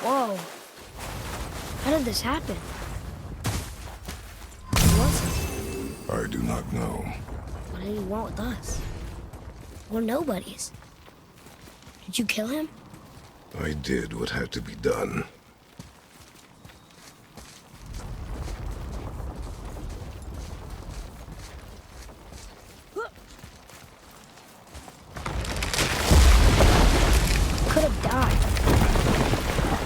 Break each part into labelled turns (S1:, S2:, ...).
S1: Whoa. How did this happen? Who was it?
S2: I do not know.
S1: What did he want with us? We're nobodies. Did you kill him?
S2: I did what had to be done.
S1: Could have died.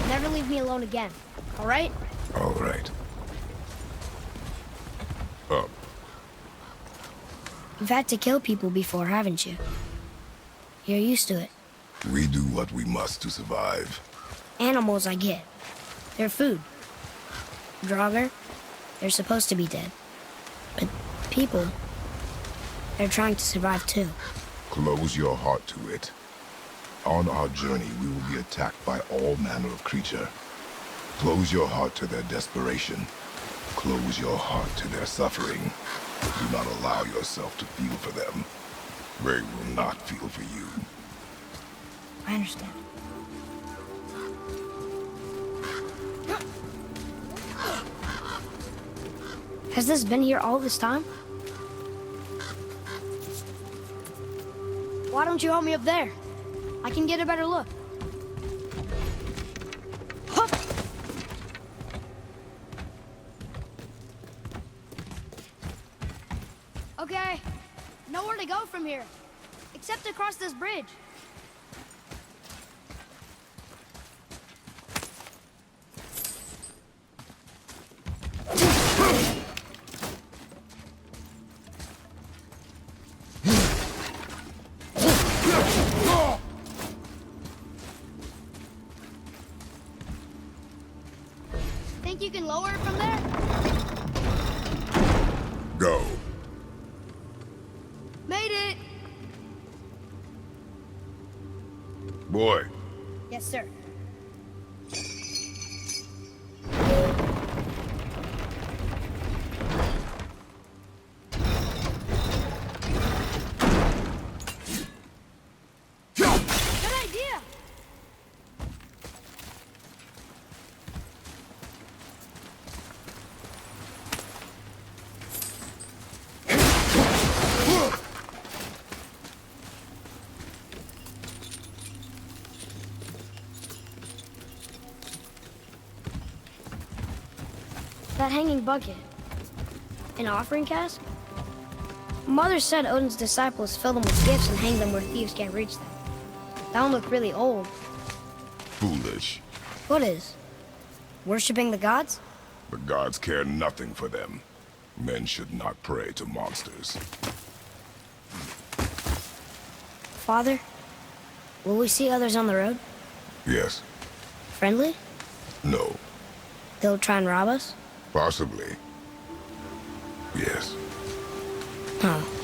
S1: Never leave me alone again, all right?
S2: All right. Up.
S1: You've had to kill people before, haven't you? You're used to it.
S2: We do what we must to survive.
S1: Animals, I get. They're food. Draugr, they're supposed to be dead. But people, they're trying to survive too.
S2: Close your heart to it. On our journey, we will be attacked by all manner of creature. Close your heart to their desperation. Close your heart to their suffering. Do not allow yourself to feel for them. They will not feel for you.
S1: I understand. Has this been here all this time? Why don't you help me up there? I can get a better look. Hup! Okay, nowhere to go from here, except across this bridge. Think you can lower it from there?
S2: Go.
S1: Made it!
S2: Boy.
S1: Yes, sir. Good idea! That hanging bucket. An offering cask? Mother said Odin's disciples fill them with gifts and hang them where thieves can't reach them. That one looked really old.
S2: Foolish.
S1: What is? Worshipping the gods?
S2: The gods care nothing for them. Men should not pray to monsters.
S1: Father, will we see others on the road?
S2: Yes.
S1: Friendly?
S2: No.
S1: They'll try and rob us?
S2: Possibly. Yes.
S1: Oh.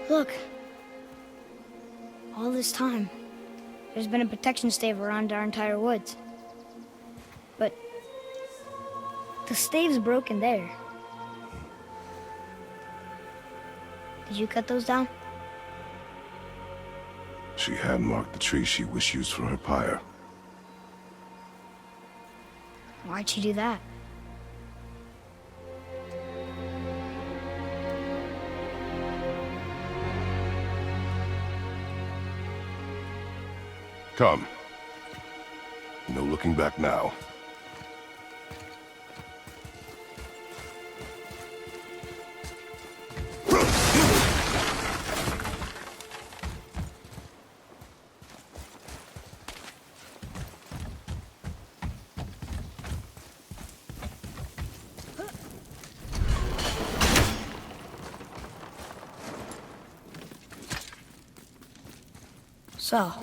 S1: Look. All this time, there's been a protection stave around our entire woods. But the stave's broken there. Did you cut those down?
S2: She had marked the tree she wished used for her pyre.
S1: Why'd she do that?
S2: Come. No looking back now.
S1: So,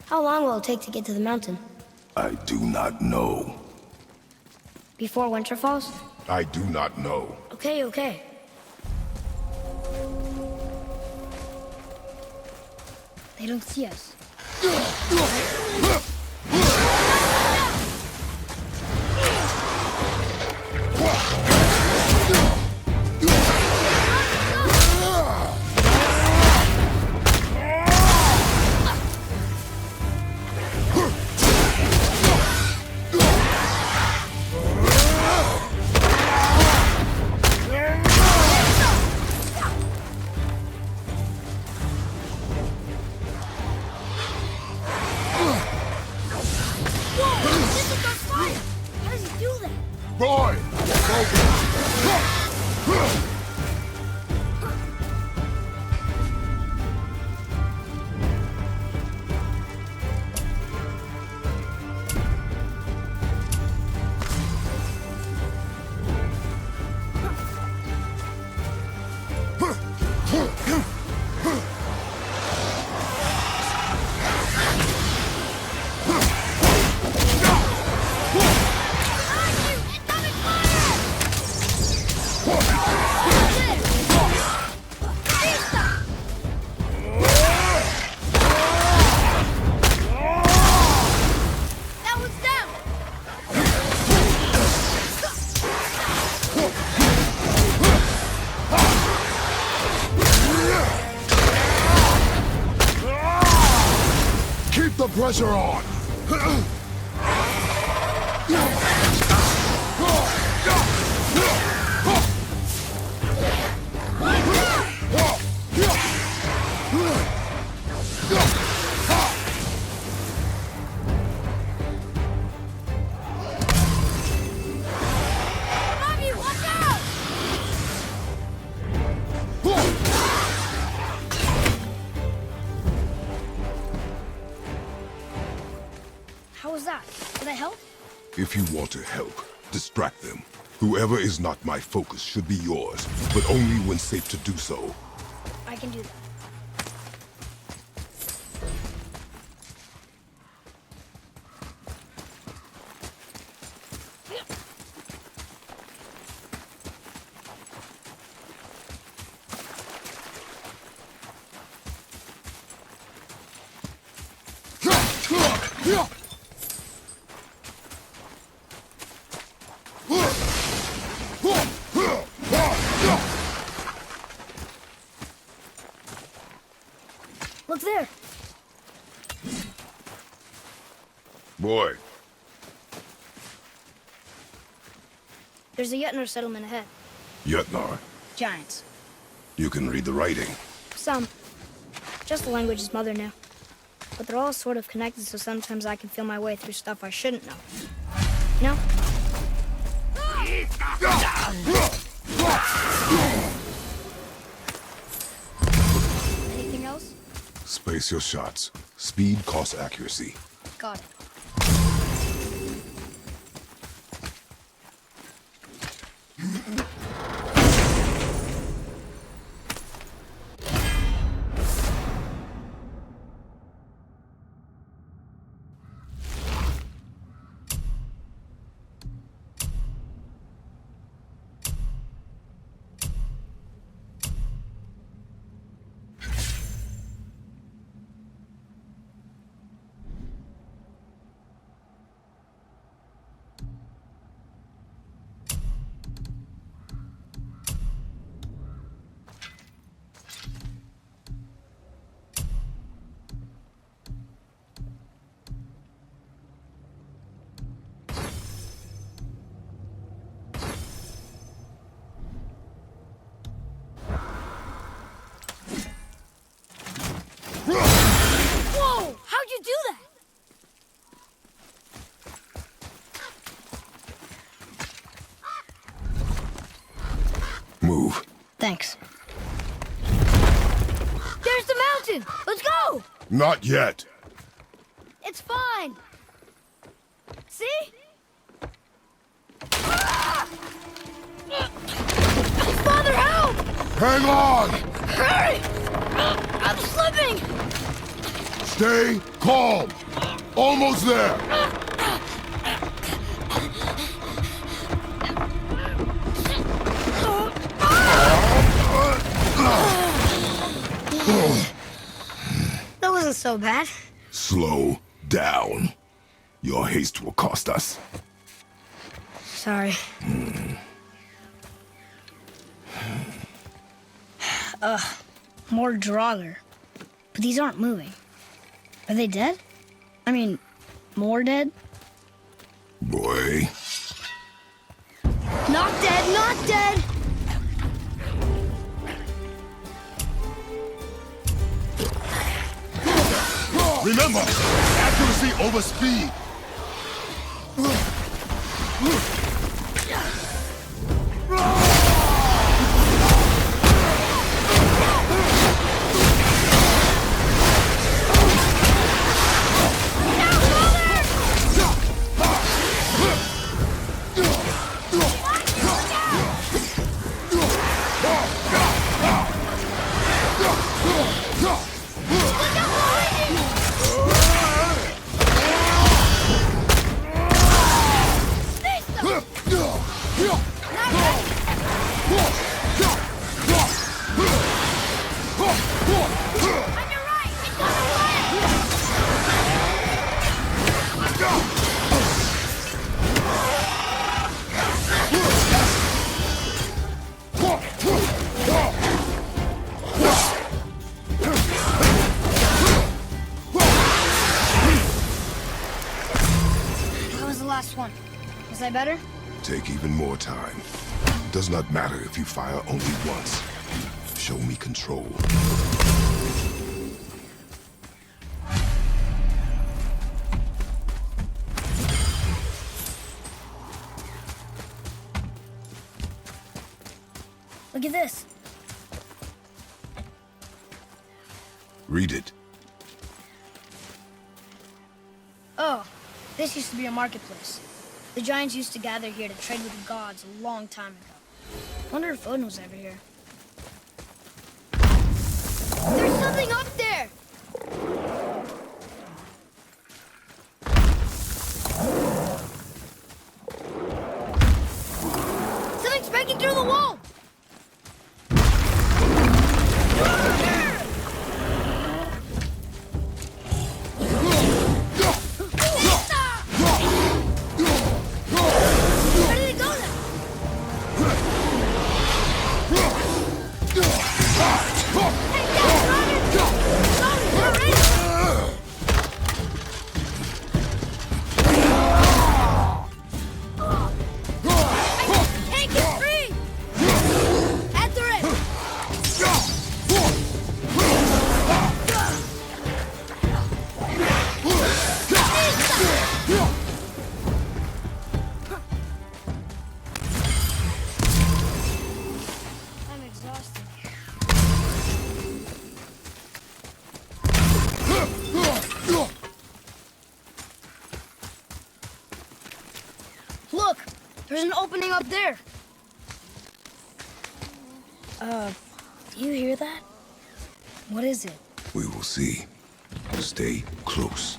S1: how long will it take to get to the mountain?
S2: I do not know.
S1: Before winter falls?
S2: I do not know.
S1: Okay, okay. They don't see us.
S2: Boy! Keep the pressure on!
S1: How was that? Did I help?
S2: If you want to help, distract them. Whoever is not my focus should be yours, but only when safe to do so.
S1: I can do that. Look there.
S2: Boy,
S1: There's a Yetner settlement ahead.
S2: Yetnar,
S1: Giants.
S2: you can read the writing.
S1: Some. Just the language his mother knew. But they're all sort of connected, so sometimes I can feel my way through stuff I shouldn't know. You know? Anything else?
S2: Space your shots. Speed costs accuracy.
S1: Got it. Whoa! How'd you do that?
S2: Move.
S1: Thanks. There's the mountain! Let's go!
S2: Not yet.
S1: It's fine. See? Ah! Father, help!
S2: Hang on!
S1: Hurry! I'm slipping!
S2: Stay calm. Almost there.
S1: That wasn't so bad.
S2: Slow down. Your haste will cost us.
S1: Sorry. More Draugr. But these aren't moving. Are they dead? I mean, more dead?
S2: Boy.
S1: Not dead, not dead!
S2: Remember, accuracy over speed.
S1: Last one. Was I better?
S2: Take even more time. It does not matter if you fire only once. Show me control.
S1: Look at this.
S2: Read it.
S1: Oh, this used to be a marketplace. The giants used to gather here to trade with the gods a long time ago. Wonder if Odin was ever here. There's something up there! Something's breaking through the wall! Look! There's an opening up there! Do you hear that? What is it?
S2: We will see. Stay close.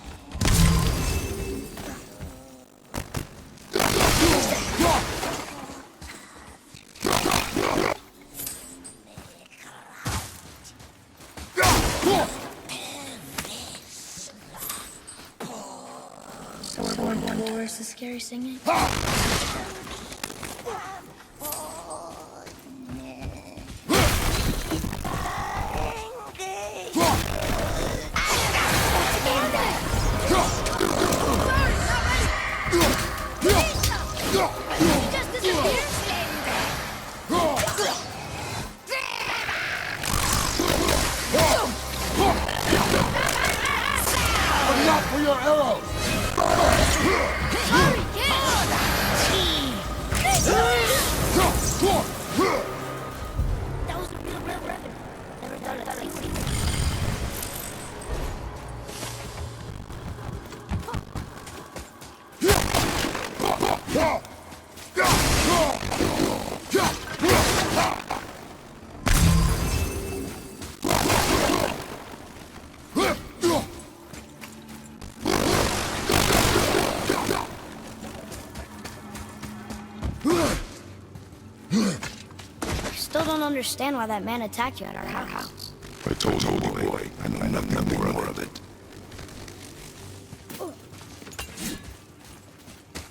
S1: Where's the scary singing?
S2: Not for your arrows!
S1: That was a real weapon. Never done it. still don't understand why that man attacked you at our house.
S2: I told you, boy, I know nothing more of it.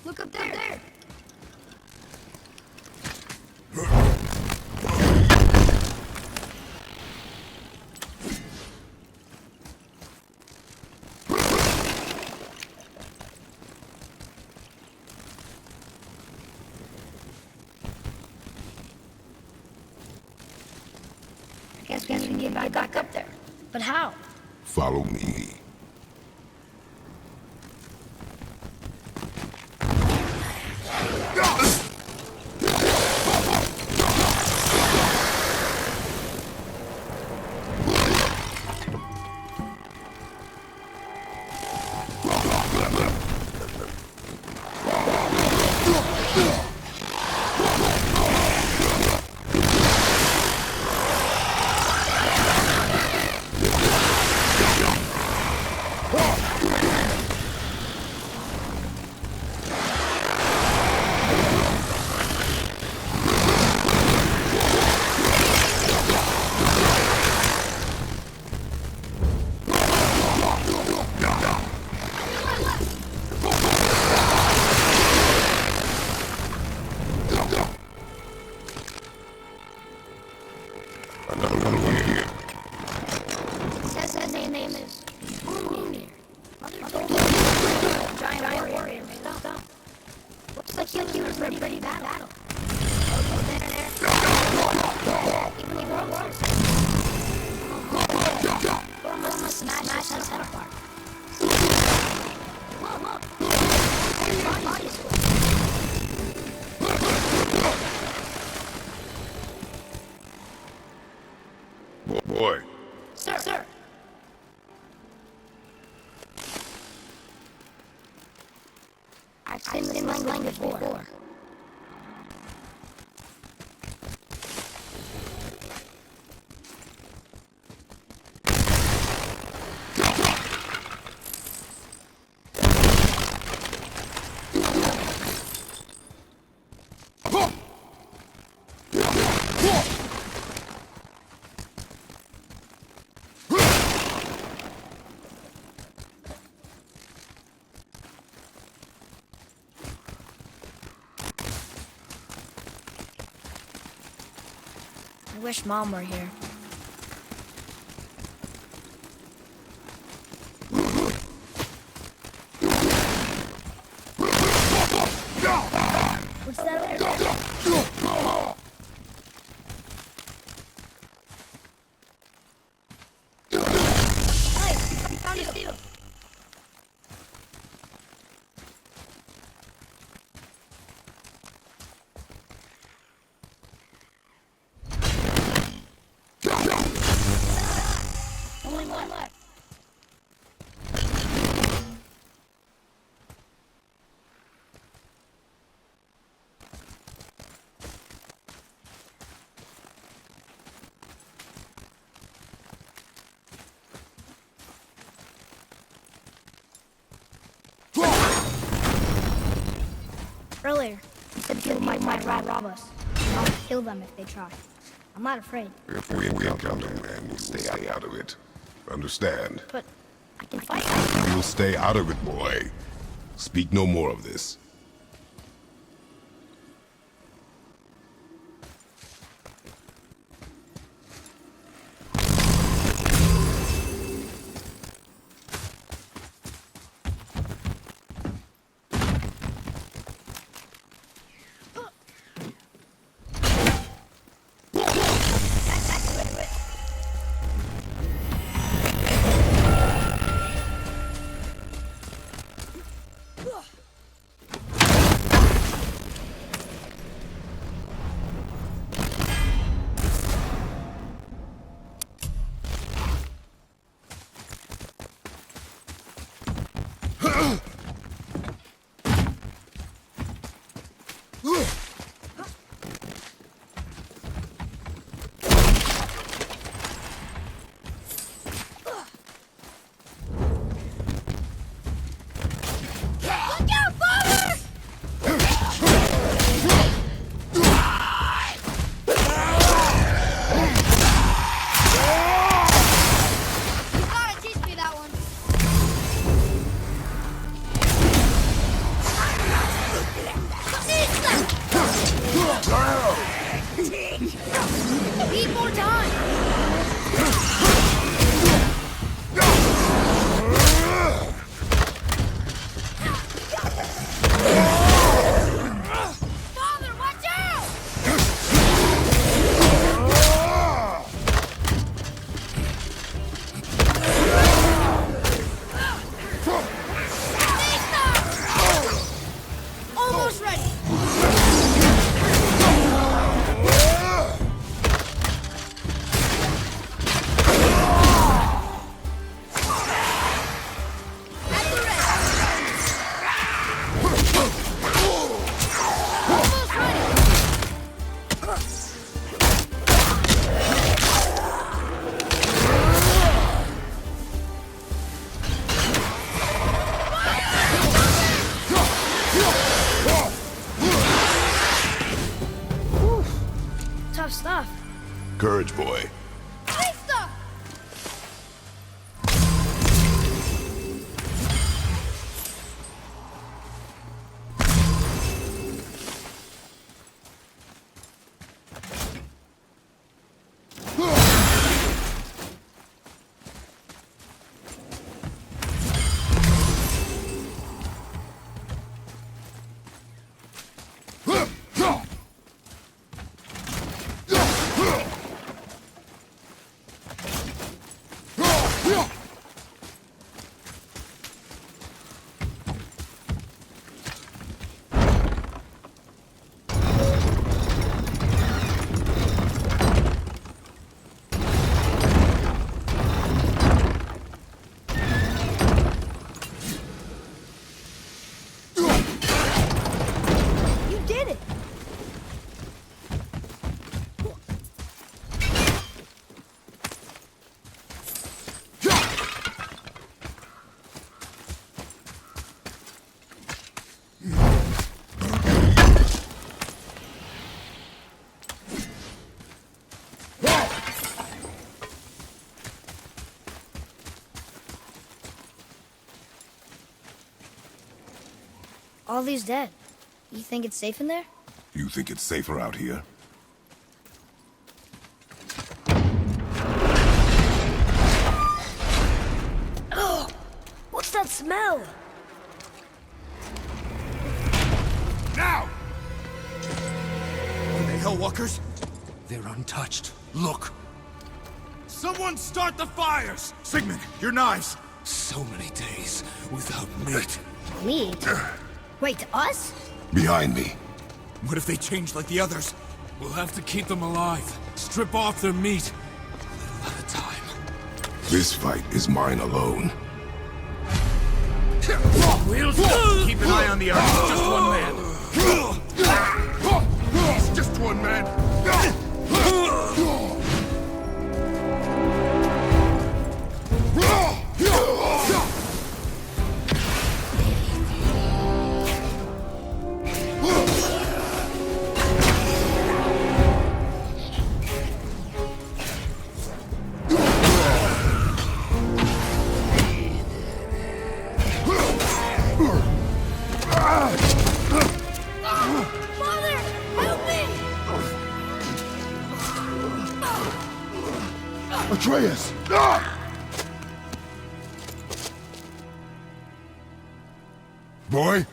S1: Look up there! I guess we can get back up there. But how?
S2: Follow me. Another one over here.
S1: Says his name is Giant warrior. Stop. Looks like he was ready to battle. Even he was. Must smash his head apart. Look. His body's full.
S2: Boy.
S1: Sir. I've seen this language before. I wish Mom were here. What's that over there? Hey, found you. Only one left. Earlier, you said people might rob us. I'll kill them if they try. I'm not afraid.
S2: If we encounter a man, we'll stay out of it. Understand?
S1: But I can fight.
S2: You'll stay out of it, boy. Speak no more of this.
S1: Need more time! Father, watch out! Almost ready! Tough stuff.
S2: Courage, boy.
S1: Big stuff! All these dead. You think it's safe in there?
S2: You think it's safer out here?
S1: Oh! What's that smell?
S3: Now! Are they Hellwalkers? They're untouched. Look! Someone start the fires! Sigmund, your knives! So many days without meat.
S1: Meat? Wait, us?
S2: Behind me.
S3: What if they change like the others? We'll have to keep them alive. Strip off their meat. A little at a time.
S2: This fight is mine alone.
S3: We'll keep an eye on the others. Just one man. He's just one man.
S1: Mother! Help me!
S2: Atreus! Boy?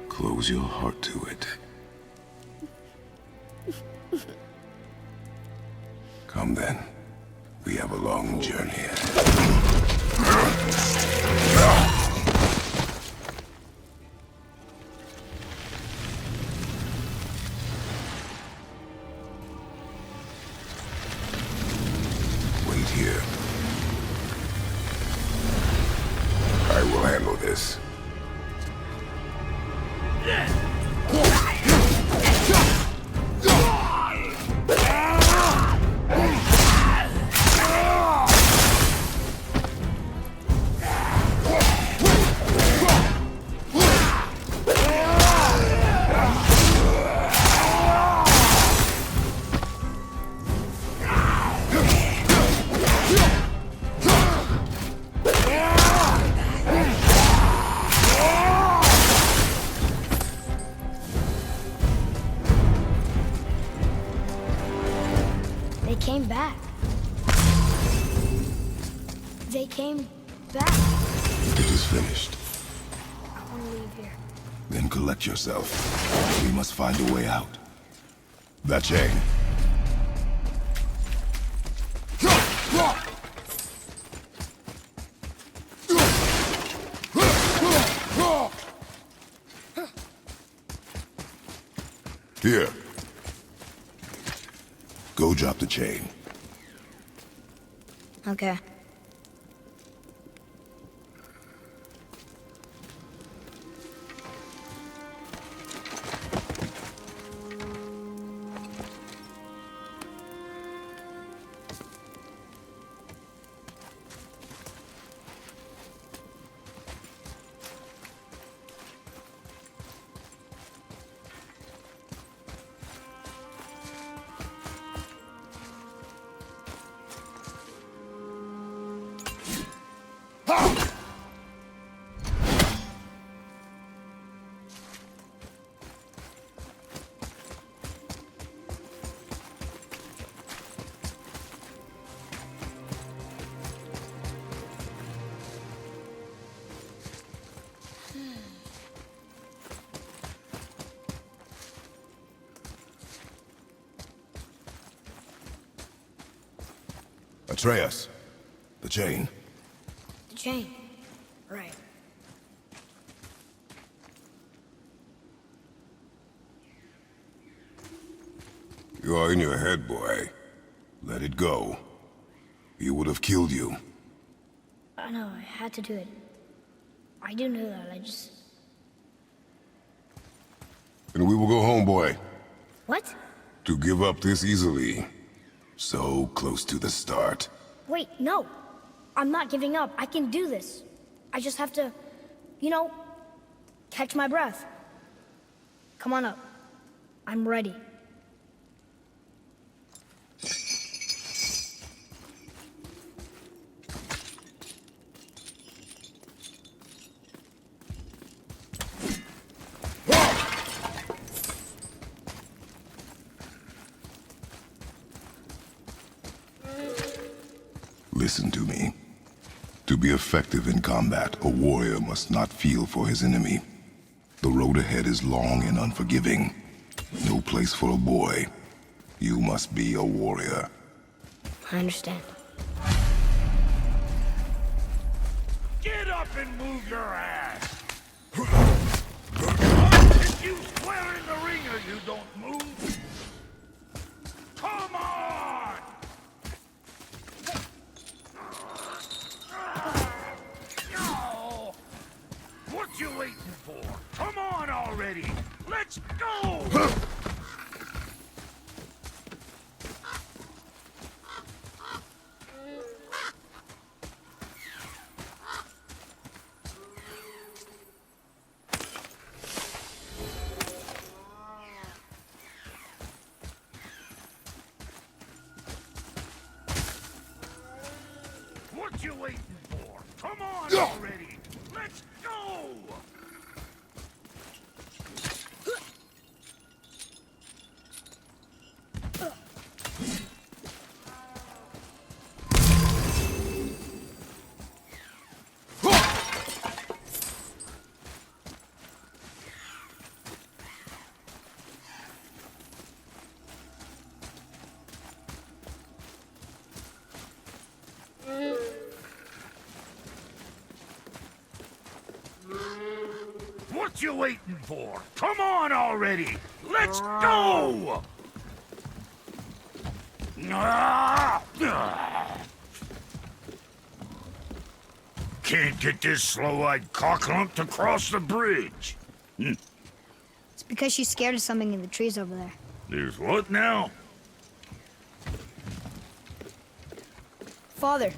S2: Close your heart to it. Come then. We have a long journey ahead. Wait here. I will handle this.
S1: came back. They came back.
S2: It is finished.
S1: I want to leave here.
S2: Then collect yourself. We must find a way out. That chain. Here. Go drop the chain.
S1: Okay.
S2: Atreus. The chain.
S1: The chain. Right.
S2: You are in your head, boy. Let it go. He would have killed you.
S1: I know, I had to do it. I do know that, I just...
S2: And we will go home, boy.
S1: What?
S2: To give up this easily. So close to the start.
S1: Wait, no. I'm not giving up. I can do this. I just have to, you know, catch my breath. Come on up. I'm ready.
S2: Listen to me. To be effective in combat, a warrior must not feel for his enemy. The road ahead is long and unforgiving. No place for a boy. You must be a warrior.
S1: I understand.
S4: Get up and move your ass! If you swear in the ring or you don't move, come on! What you waiting for? Come on already! Let's go! What you waiting for? Come on already! Let's go! What you waiting for? Come on already! Let's go! Can't get this slow-eyed cocklump to cross the bridge.
S1: It's because she's scared of something in the trees over there.
S4: There's what now?
S1: Father,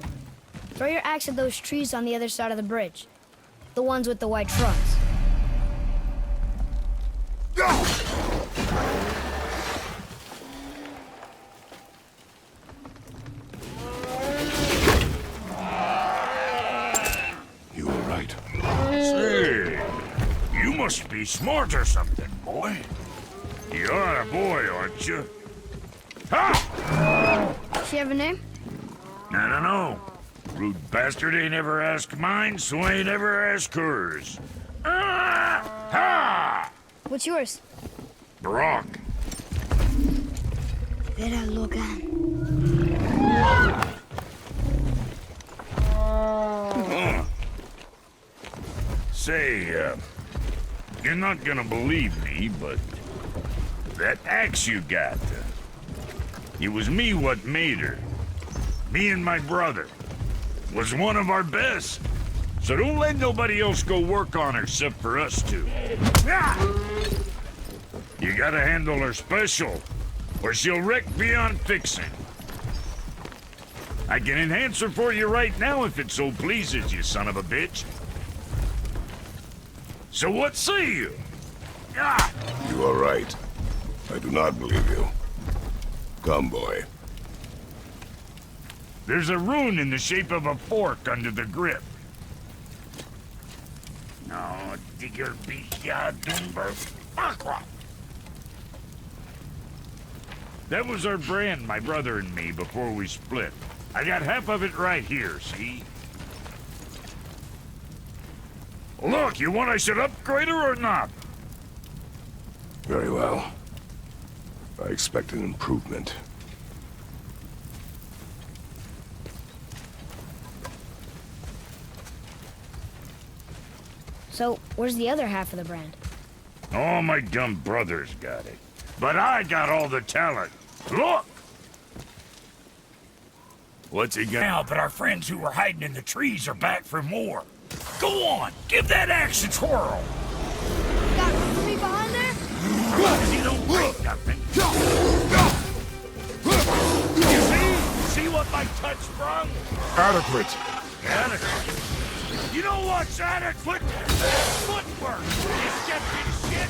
S1: throw your axe at those trees on the other side of the bridge. The ones with the white trunks.
S2: You were right.
S4: Say, you must be smart or something, boy. You're a boy, aren't you? Ha!
S1: She have a name?
S4: I don't know. Rude bastard ain't ever asked mine, so ain't ever asked hers. Ah! Ha!
S1: What's yours?
S4: Brock.
S1: Vera Logan.
S4: Say, you're not gonna believe me, but that axe you got, it was me what made her. Me and my brother. Was one of our best. So don't let nobody else go work on her except for us two. Ah! You gotta handle her special, or she'll wreck beyond fixing. I can enhance her for you right now if it so pleases you, son of a bitch. So what say you? Ah!
S2: You are right. I do not believe you. Come, boy.
S4: There's a rune in the shape of a fork under the grip. No, digger bisha dumber aqua. That was our brand, my brother and me, before we split. I got half of it right here, see? Look, you want I should upgrade her or not?
S2: Very well. I expect an improvement.
S1: So, where's the other half of the brand?
S4: All my dumb brothers got it. But I got all the talent. Look! What's he got now? But our friends who were hiding in the trees are back for more. Go on, give that axe a twirl.
S1: Got me behind there?
S4: You don't break nothing. You see? See what my touch sprung?
S2: Adequate!
S4: Adequate. You know what's adequate? Footwork. You stepped in shit.